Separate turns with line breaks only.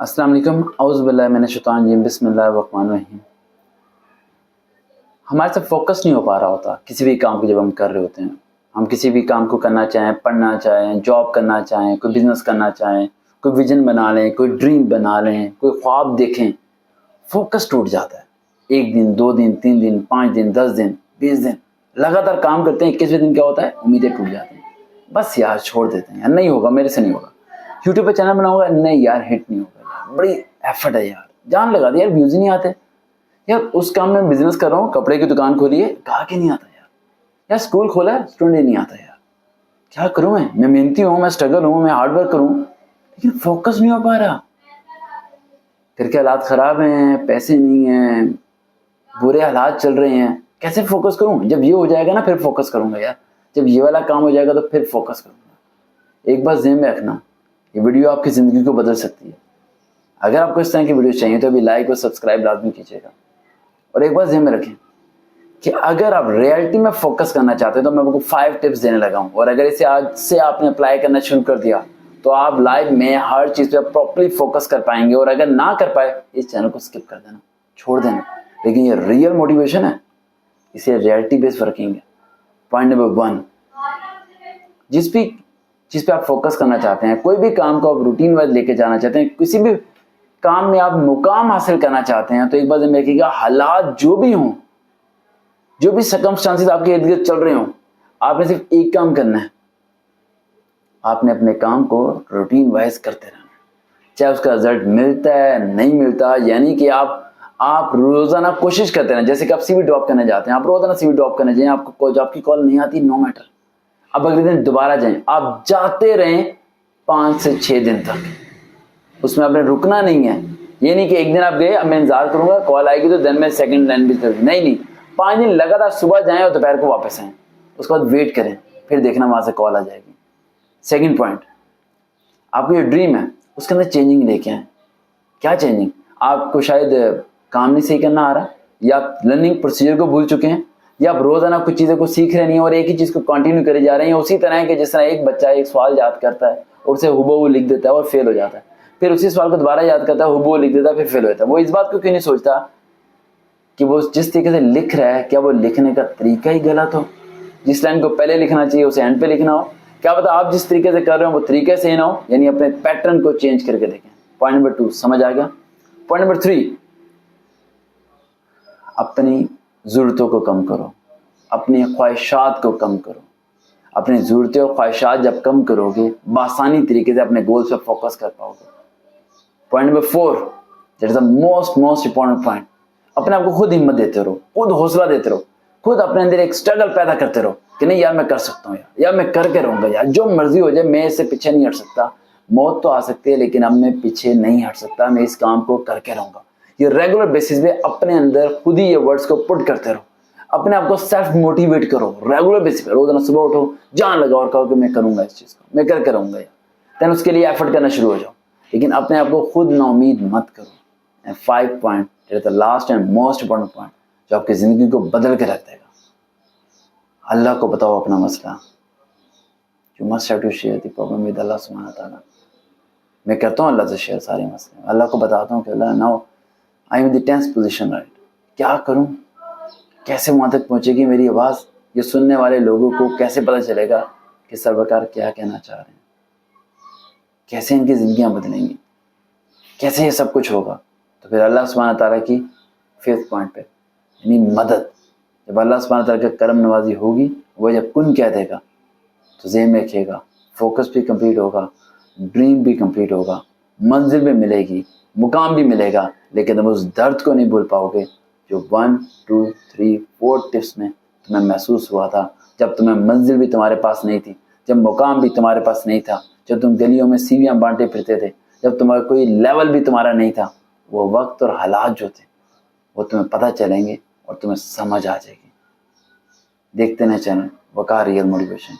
السلام علیکم، اعوذ باللہ من الشیطان الرجیم، بسم اللہ الرحمن الرحیم۔ ہمارے سے فوکس نہیں ہو پا رہا ہوتا کسی بھی کام کو جب ہم کر رہے ہوتے ہیں۔ ہم کسی بھی کام کو کرنا چاہیں، پڑھنا چاہیں، جاب کرنا چاہیں، کوئی بزنس کرنا چاہیں، کوئی ویژن بنا لیں، کوئی ڈریم بنا لیں، کوئی خواب دیکھیں، فوکس ٹوٹ جاتا ہے۔ 1 دن 2 دن 3 دن 5 دن 10 دن 20 دن لگاتار کام کرتے ہیں، 21ویں دن کیا ہوتا ہے؟ امیدیں ٹوٹ جاتی ہیں، بس یار چھوڑ دیتے ہیں، نہیں ہوگا، میرے سے نہیں ہوگا۔ یوٹیوب پہ چینل بناؤں گا، نہیں یار ہٹ نہیں ہوگا، بڑی ایفرٹ ہے یار، جان لگا دی یار، ویوز ہی نہیں آتے یار۔ اس کام میں بزنس کر رہا ہوں، کپڑے کی دکان کھولی ہے، کہا کہ نہیں آتا یار اسکول کھولا ہے، اسٹوڈنٹ ہی نہیں آتا یار، کیا کروں میں محنتی ہوں، میں اسٹرگل ہوں، میں ہارڈ ورک کروں، لیکن فوکس نہیں ہو پا رہا۔ گھر کے حالات خراب ہیں، پیسے نہیں ہیں، برے حالات چل رہے ہیں، کیسے فوکس کروں؟ جب یہ ہو جائے گا نا پھر فوکس کروں گا یار، جب یہ والا کام ہو جائے گا تو پھر فوکس کروں گا۔ ایک بات ذہن میں رکھنا، یہ ویڈیو آپ کی زندگی کو بدل سکتی ہے۔ اگر آپ کو اس طرح کی ویڈیو چاہیے تو ابھی لائک اور سبسکرائب لازمی کیجیے گا۔ اور ایک بات ذہن میں رکھیں کہ اگر آپ ریئلٹی میں فوکس کرنا چاہتے ہیں تو میں آپ کو 5 ٹپس دینے لگا ہوں، اور اگر اسے آج سے آپ نے اپلائی کرنا شروع کر دیا تو آپ لائف میں ہر چیز پہ پراپرلی فوکس کر پائیں گے، اور اگر نہ کر پائے اس چینل کو اسکپ کر دینا، چھوڑ دینا، لیکن یہ ریئل موٹیویشن ہے، اسے ریئلٹی بیس پر رکھیں گے۔ پوائنٹ نمبر 1، جس بھی چیز پہ آپ فوکس کرنا چاہتے ہیں، کوئی بھی کام کو آپ روٹین وائز لے کے جانا چاہتے ہیں، کسی بھی کام میں آپ مقام حاصل کرنا چاہتے ہیں، تو ایک بات ذہن میں رکھیے گا، حالات جو بھی ہوں، جو بھی سرکمسٹانسز آپ کے ارد گرد چل رہے ہوں، آپ نے صرف ایک کام کرنا ہے، آپ نے اپنے کام کو روٹین وائز کرتے رہنا، چاہے اس کا رزلٹ ملتا ہے نہیں ملتا، یعنی کہ آپ روزانہ کوشش کرتے رہیں۔ جیسے کہ آپ سی وی ڈراپ کرنے جاتے ہیں، آپ روزانہ سی وی ڈراپ کرنے جائیں، آپ کو جاب کی کال نہیں آتی، نو میٹر، اب اگلے دن دوبارہ جائیں، آپ جاتے رہیں 5 سے 6 دن تک، اس میں آپ نے رکنا نہیں ہے۔ یہ نہیں کہ ایک دن آپ گئے، اب میں انتظار کروں گا کال آئے گی تو دن میں سیکنڈ لائن بھی کر، نہیں 5 دن لگاتار صبح جائیں اور دوپہر کو واپس آئیں، اس کے بعد ویٹ کریں، پھر دیکھنا وہاں سے کال آ جائے گی۔ سیکنڈ پوائنٹ، آپ کو یہ ڈریم ہے اس کے اندر چینجنگ لے کے آئیں۔ کیا چینجنگ؟ آپ کو شاید کام نہیں صحیح کرنا آ رہا، یا آپ لرننگ پروسیجر کو بھول چکے ہیں، یا آپ روزانہ کچھ چیزیں کو سیکھ رہے نہیں ہیں اور ایک ہی چیز کو کنٹینیو کرے جا رہے ہیں، اسی طرح ہے کہ جس طرح ایک بچہ ایک سوال یاد کرتا ہے اور اسے ہبوہو لکھ دیتا ہے اور فیل ہو جاتا ہے، پھر اسی سوال کو دوبارہ یاد کرتا ہے، ہبوہو لکھ دیتا ہے، پھر فیل ہو جاتا ہے۔ وہ اس بات کو کیوں نہیں سوچتا کہ وہ جس طریقے سے لکھ رہا ہے کیا وہ لکھنے کا طریقہ ہی غلط ہو، جس لائن کو پہلے لکھنا چاہیے اسے اینڈ پہ لکھنا ہو، کیا پتا آپ جس طریقے سے کر رہے ہو وہ طریقے سے ہی نہ ہو، یعنی اپنے پیٹرن کو چینج کر کے دیکھیں۔ پوائنٹ نمبر 2 سمجھ آ گیا؟ پوائنٹ نمبر 3، اپنی ضرورتوں کو کم کرو، اپنی خواہشات کو کم کرو۔ اپنی ضرورتیں اور خواہشات جب کم کرو گے، بآسانی طریقے سے اپنے گولز پہ فوکس کر پاؤ گے۔ Point number 4، that is the most important point, اپنے آپ کو خود ہمت دیتے رہو، خود حوصلہ دیتے رہو، خود اپنے اندر ایک اسٹرگل پیدا کرتے رہو کہ نہیں یار میں کر سکتا ہوں، یار میں کر کے رہوں گا، یار جو مرضی ہو جائے میں اس سے پیچھے نہیں ہٹ سکتا، موت تو آ سکتی ہے لیکن اب میں پیچھے نہیں ہٹ سکتا، میں اس کام کو کر کے رہوں گا۔ یہ ریگولر بیسس پہ اپنے اندر خود ہی یہ ورڈز کو پٹ کرتے رہو، اپنے آپ کو سیلف موٹیویٹ کرو، ریگولر بیسس پہ روزانہ صبح اٹھو، جان لگاؤ اور کہو کہ میں کروں گا اس چیز کو، میں کر کے رہوں گا، دین اس کے لیے ایفرٹ کرنا شروع ہو جاؤ، لیکن اپنے آپ کو خود نا امید مت کرو۔ 5 point, that is the last and most important point جو آپ کی زندگی کو بدل کے رکھ دے گا۔ اللہ کو بتاؤ اپنا مسئلہ، You must have to share the problem with Allah subhanahu wa ta'ala۔ میں کرتا ہوں اللہ سے شیئر سارے مسئلے، اللہ کو بتاتا ہوں کہ اللہ now I am in the 10th position right، کیا کروں، کیسے وہاں تک پہنچے گی میری آواز، یہ سننے والے لوگوں کو کیسے پتہ چلے گا کہ سرکار کیا کہنا چاہ رہے ہیں، کیسے ان کی زندگیاں بدلیں گی، کیسے یہ سب کچھ ہوگا۔ تو پھر اللہ سبحانہ تعالیٰ کی 5th پوائنٹ پہ یعنی مدد، جب اللہ سبحانہ تعالیٰ کی کرم نوازی ہوگی، وہ جب کن کہہ دے گا تو ذہن میں رکھیے گا، فوکس بھی کمپلیٹ ہوگا، ڈریم بھی کمپلیٹ ہوگا، منزل بھی ملے گی، مقام بھی ملے گا، لیکن تم اس درد کو نہیں بھول پاؤ گے جو 1 2 3 4 ٹپس میں تمہیں محسوس ہوا تھا، جب تمہیں منزل بھی تمہارے پاس نہیں تھی، جب مقام بھی تمہارے پاس نہیں تھا، جب تم گلیوں میں سیویاں بانٹے پھرتے تھے، جب تمہارا کوئی لیول بھی تمہارا نہیں تھا، وہ وقت اور حالات جو تھے وہ تمہیں پتہ چلیں گے اور تمہیں سمجھ آ جائے گی۔ دیکھتے رہیں چینل وقار ریئل موٹیویشن۔